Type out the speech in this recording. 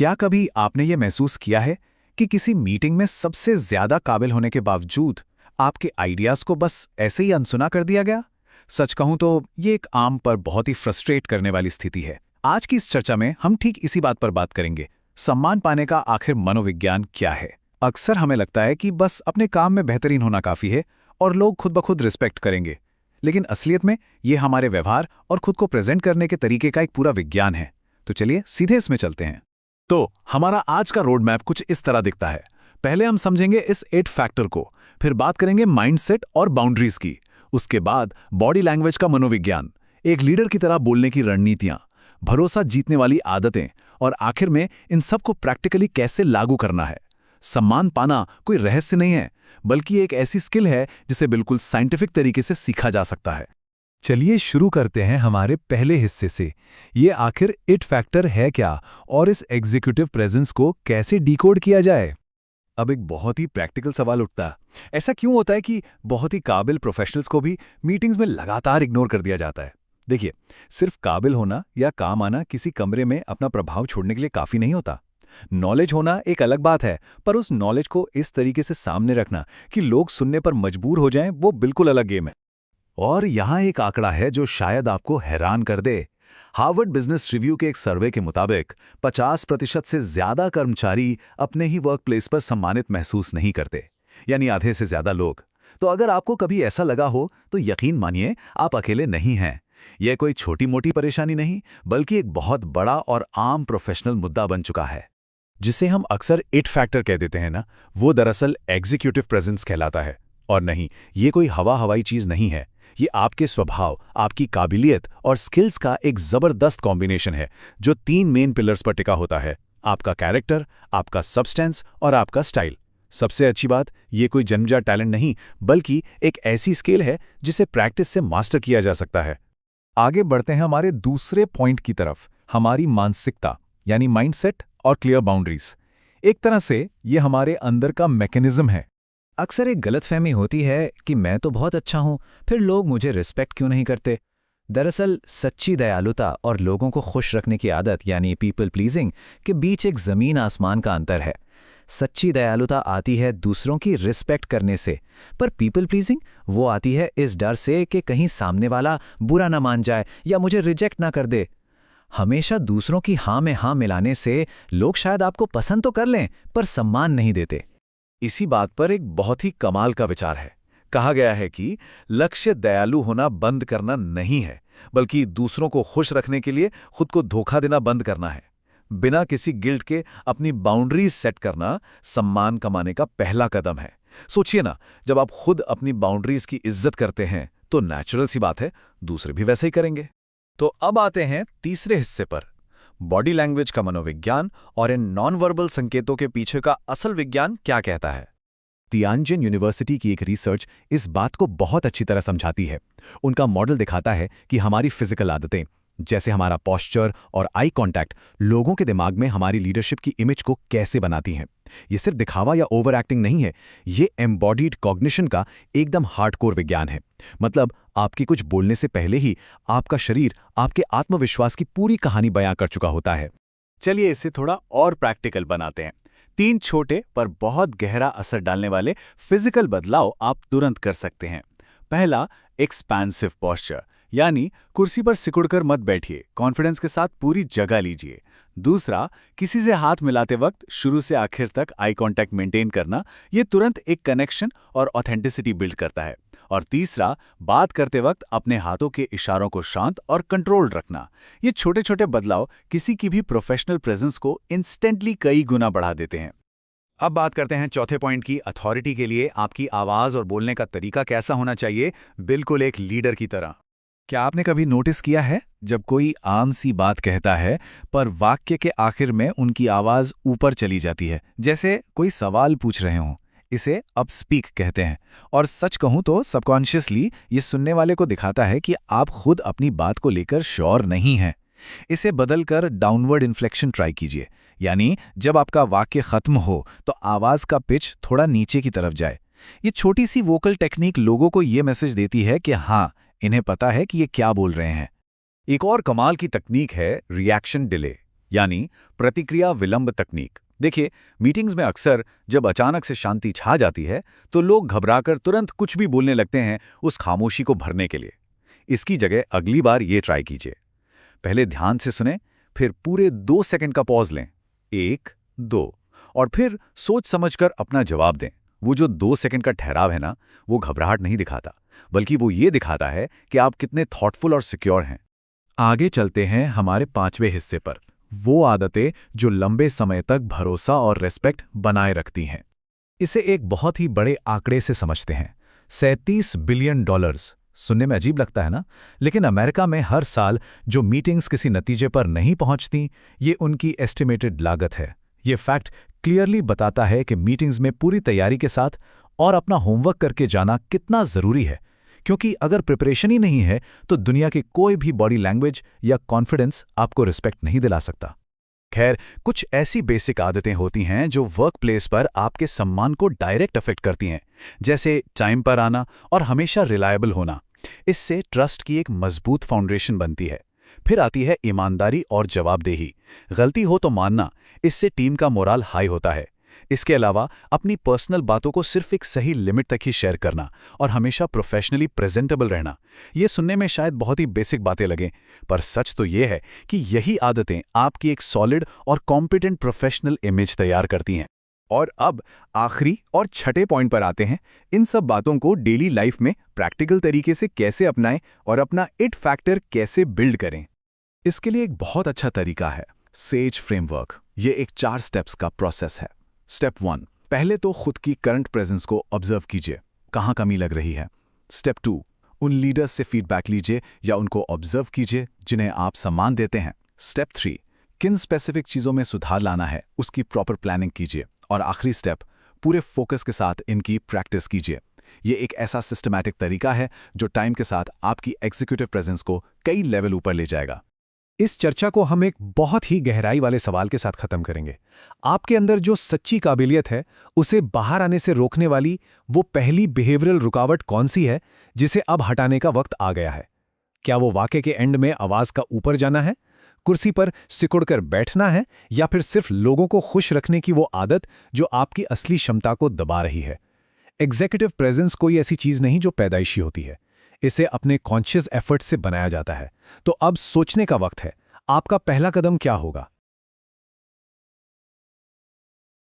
क्या कभी आपने ये महसूस किया है कि किसी मीटिंग में सबसे ज्यादा काबिल होने के बावजूद आपके आइडियाज को बस ऐसे ही अनसुना कर दिया गया? सच कहूं तो ये एक आम पर बहुत ही फ्रस्ट्रेट करने वाली स्थिति है। आज की इस चर्चा में हम ठीक इसी बात पर बात करेंगे। सम्मान पाने का आखिर मनोविज्ञान क्या है? अक्सर हमें लगता है कि बस अपने काम में बेहतरीन होना काफी है और लोग खुद ब खुद रिस्पेक्ट करेंगे, लेकिन असलियत में ये हमारे व्यवहार और खुद को प्रेजेंट करने के तरीके का एक पूरा विज्ञान है। तो चलिए सीधे इसमें चलते हैं। तो हमारा आज का रोड मैप कुछ इस तरह दिखता है। पहले हम समझेंगे इस 8 फैक्टर को, फिर बात करेंगे माइंडसेट और बाउंड्रीज की, उसके बाद बॉडी लैंग्वेज का मनोविज्ञान, एक लीडर की तरह बोलने की रणनीतियां, भरोसा जीतने वाली आदतें और आखिर में इन सब को प्रैक्टिकली कैसे लागू करना है। सम्मान पाना कोई रहस्य नहीं है, बल्कि एक ऐसी स्किल है जिसे बिल्कुल साइंटिफिक तरीके से सीखा जा सकता है। चलिए शुरू करते हैं हमारे पहले हिस्से से। ये आखिर इट फैक्टर है क्या और इस एग्जीक्यूटिव प्रेजेंस को कैसे डिकोड किया जाए? अब एक बहुत ही प्रैक्टिकल सवाल उठता है, ऐसा क्यों होता है कि बहुत ही काबिल प्रोफेशनल्स को भी मीटिंग्स में लगातार इग्नोर कर दिया जाता है? देखिए, सिर्फ काबिल होना या काम आना किसी कमरे में अपना प्रभाव छोड़ने के लिए काफी नहीं होता। नॉलेज होना एक अलग बात है, पर उस नॉलेज को इस तरीके से सामने रखना कि लोग सुनने पर मजबूर हो जाएं, वो बिल्कुल अलग गेम है। और यहाँ एक आंकड़ा है जो शायद आपको हैरान कर दे। हार्वर्ड बिजनेस रिव्यू के एक सर्वे के मुताबिक 50% से ज्यादा कर्मचारी अपने ही वर्क प्लेस पर सम्मानित महसूस नहीं करते, यानी आधे से ज्यादा लोग। तो अगर आपको कभी ऐसा लगा हो तो यकीन मानिए आप अकेले नहीं हैं। यह कोई छोटी मोटी परेशानी नहीं, बल्कि एक बहुत बड़ा और आम प्रोफेशनल मुद्दा बन चुका है। जिसे हम अक्सर इट फैक्टर कह देते हैं ना, वो दरअसल एग्जीक्यूटिव प्रेजेंस कहलाता है। और नहीं, ये कोई हवाई चीज नहीं है। ये आपके स्वभाव, आपकी काबिलियत और स्किल्स का एक जबरदस्त कॉम्बिनेशन है जो 3 मेन पिलर्स पर टिका होता है: आपका कैरेक्टर, आपका सब्सटेंस और आपका स्टाइल। सबसे अच्छी बात, ये कोई जन्मजात टैलेंट नहीं, बल्कि एक ऐसी स्किल है जिसे प्रैक्टिस से मास्टर किया जा सकता है। आगे बढ़ते हैं हमारे दूसरे पॉइंट की तरफ, हमारी मानसिकता यानी माइंडसेट और क्लियर बाउंड्रीज। एक तरह से ये हमारे अंदर का मैकेनिज्म है। अक्सर एक गलतफहमी होती है कि मैं तो बहुत अच्छा हूं, फिर लोग मुझे रिस्पेक्ट क्यों नहीं करते। दरअसल सच्ची दयालुता और लोगों को खुश रखने की आदत यानी पीपल प्लीजिंग के बीच एक ज़मीन आसमान का अंतर है। सच्ची दयालुता आती है दूसरों की रिस्पेक्ट करने से, पर पीपल प्लीजिंग वो आती है इस डर से कि कहीं सामने वाला बुरा ना मान जाए या मुझे रिजेक्ट ना कर दे। हमेशा दूसरों की हाँ में हाँ मिलाने से लोग शायद आपको पसंद तो कर लें, पर सम्मान नहीं देते। इसी बात पर एक बहुत ही कमाल का विचार है। कहा गया है कि लक्ष्य दयालु होना बंद करना नहीं है, बल्कि दूसरों को खुश रखने के लिए खुद को धोखा देना बंद करना है। बिना किसी गिल्ट के अपनी बाउंड्रीज सेट करना सम्मान कमाने का पहला कदम है। सोचिए ना, जब आप खुद अपनी बाउंड्रीज की इज्जत करते हैं तो नेचुरल सी बात है दूसरे भी वैसे ही करेंगे। तो अब आते हैं तीसरे हिस्से पर, बॉडी लैंग्वेज का मनोविज्ञान और इन नॉन वर्बल संकेतों के पीछे का असल विज्ञान क्या कहता है। तियानजिन यूनिवर्सिटी की एक रिसर्च इस बात को बहुत अच्छी तरह समझाती है। उनका मॉडल दिखाता है कि हमारी फिजिकल आदतें, जैसे हमारा पोस्चर और आई कांटेक्ट, लोगों के दिमाग में हमारी लीडरशिप की इमेज को कैसे बनाती हैं। ये सिर्फ दिखावा या ओवर एक्टिंग नहीं है, ये एम्बॉडीड कॉग्निशन का एकदम हार्डकोर विज्ञान है। मतलब आपके कुछ बोलने से पहले ही आपका शरीर आपके आत्मविश्वास की पूरी कहानी बयां कर चुका होता है। चलिए इसे थोड़ा और प्रैक्टिकल बनाते हैं। 3 छोटे पर बहुत गहरा असर डालने वाले फिजिकल बदलाव आप तुरंत कर सकते हैं। पहला, एक्सपेंसिव पोस्चर, यानी कुर्सी पर सिकुड़कर मत बैठिए, कॉन्फिडेंस के साथ पूरी जगह लीजिए। दूसरा, किसी से हाथ मिलाते वक्त शुरू से आखिर तक आई कांटेक्ट मेंटेन करना, ये तुरंत एक कनेक्शन और ऑथेंटिसिटी बिल्ड करता है। और तीसरा, बात करते वक्त अपने हाथों के इशारों को शांत और कंट्रोल्ड रखना। ये छोटे छोटे बदलाव किसी की भी प्रोफेशनल प्रेजेंस को इंस्टेंटली कई गुना बढ़ा देते हैं। अब बात करते हैं चौथे पॉइंट की, अथॉरिटी के लिए आपकी आवाज और बोलने का तरीका कैसा होना चाहिए, बिल्कुल एक लीडर की तरह। क्या आपने कभी नोटिस किया है, जब कोई आम सी बात कहता है पर वाक्य के आखिर में उनकी आवाज ऊपर चली जाती है, जैसे कोई सवाल पूछ रहे हों? इसे अप स्पीक कहते हैं। और सच कहूं तो सबकॉन्शियसली ये सुनने वाले को दिखाता है कि आप खुद अपनी बात को लेकर श्योर नहीं हैं। इसे बदलकर डाउनवर्ड इन्फ्लेक्शन ट्राई कीजिए, यानी जब आपका वाक्य खत्म हो तो आवाज का पिच थोड़ा नीचे की तरफ जाए। ये छोटी सी वोकल टेक्निक लोगों को ये मैसेज देती है कि हाँ, इन्हें पता है कि ये क्या बोल रहे हैं। एक और कमाल की तकनीक है रिएक्शन डिले। यानी प्रतिक्रिया विलंब तकनीक। देखिए, मीटिंग्स में अक्सर जब अचानक से शांति छा जाती है तो लोग घबराकर तुरंत कुछ भी बोलने लगते हैं उस खामोशी को भरने के लिए। इसकी जगह अगली बार ये ट्राई कीजिए। पहले ध्यान से सुने, फिर पूरे 2 सेकंड का पॉज लें, 1, 2, और फिर सोच समझकर अपना जवाब दें। वो जो 2 सेकंड का ठहराव है ना, वो घबराहट नहीं दिखाता, बल्कि वो ये दिखाता है कि आप कितने थॉटफुल और सिक्योर हैं। आगे चलते हैं हमारे 5वें हिस्से पर, वो आदतें जो लंबे समय तक भरोसा और रेस्पेक्ट बनाए रखती हैं। इसे एक बहुत ही बड़े आंकड़े से समझते हैं, $37 बिलियन। सुनने में अजीब लगता है ना, लेकिन अमेरिका में हर साल जो मीटिंग्स किसी नतीजे पर नहीं पहुंचती, ये उनकी एस्टिमेटेड लागत है। ये फैक्ट क्लियरली बताता है कि मीटिंग्स में पूरी तैयारी के साथ और अपना होमवर्क करके जाना कितना ज़रूरी है, क्योंकि अगर प्रिपरेशन ही नहीं है तो दुनिया की कोई भी बॉडी लैंग्वेज या कॉन्फिडेंस आपको रिस्पेक्ट नहीं दिला सकता। खैर, कुछ ऐसी बेसिक आदतें होती हैं जो वर्क प्लेस पर आपके सम्मान को डायरेक्ट अफेक्ट करती हैं, जैसे टाइम पर आना और हमेशा रिलायबल होना। इससे ट्रस्ट की एक मजबूत फाउंडेशन बनती है। फिर आती है ईमानदारी और जवाबदेही। गलती हो तो मानना, इससे टीम का मोराल हाई होता है। इसके अलावा अपनी पर्सनल बातों को सिर्फ एक सही लिमिट तक ही शेयर करना और हमेशा प्रोफेशनली प्रेजेंटेबल रहना। ये सुनने में शायद बहुत ही बेसिक बातें लगें, पर सच तो ये है कि यही आदतें आपकी एक सॉलिड और कॉम्पिटेंट प्रोफेशनल इमेज तैयार करती हैं। और अब आखिरी और छठे पॉइंट पर आते हैं। इन सब बातों को डेली लाइफ में प्रैक्टिकल तरीके से कैसे अपनाएं और अपना इट फैक्टर कैसे बिल्ड करें। इसके लिए एक बहुत अच्छा तरीका है सेज फ्रेमवर्क। ये एक 4 स्टेप्स का प्रोसेस है। स्टेप 1, पहले तो खुद की करंट प्रेजेंस को ऑब्जर्व कीजिए, कहाँ कमी लग रही है। स्टेप 2, उन लीडर्स से फीडबैक लीजिए या उनको ऑब्जर्व कीजिए जिन्हें आप सम्मान देते हैं। स्टेप 3, किन स्पेसिफिक चीज़ों में सुधार लाना है उसकी प्रॉपर प्लानिंग कीजिए। और आखिरी स्टेप, पूरे फोकस के साथ इनकी प्रैक्टिस कीजिए। ये एक ऐसा सिस्टमैटिक तरीका है जो टाइम के साथ आपकी एग्जीक्यूटिव प्रेजेंस को कई लेवल ऊपर ले जाएगा। इस चर्चा को हम एक बहुत ही गहराई वाले सवाल के साथ खत्म करेंगे। आपके अंदर जो सच्ची काबिलियत है, उसे बाहर आने से रोकने वाली वो पहली बिहेवियरल रुकावट कौन सी है जिसे अब हटाने का वक्त आ गया है? क्या वो वाक़े के एंड में आवाज़ का ऊपर जाना है, कुर्सी पर सिकुड़कर बैठना है, या फिर सिर्फ लोगों को खुश रखने की वो आदत जो आपकी असली क्षमता को दबा रही है? एग्जीक्यूटिव प्रेजेंस कोई ऐसी चीज़ नहीं जो पैदाइशी होती है। इसे अपने कॉन्शियस एफर्ट से बनाया जाता है। तो अब सोचने का वक्त है, आपका पहला कदम क्या होगा?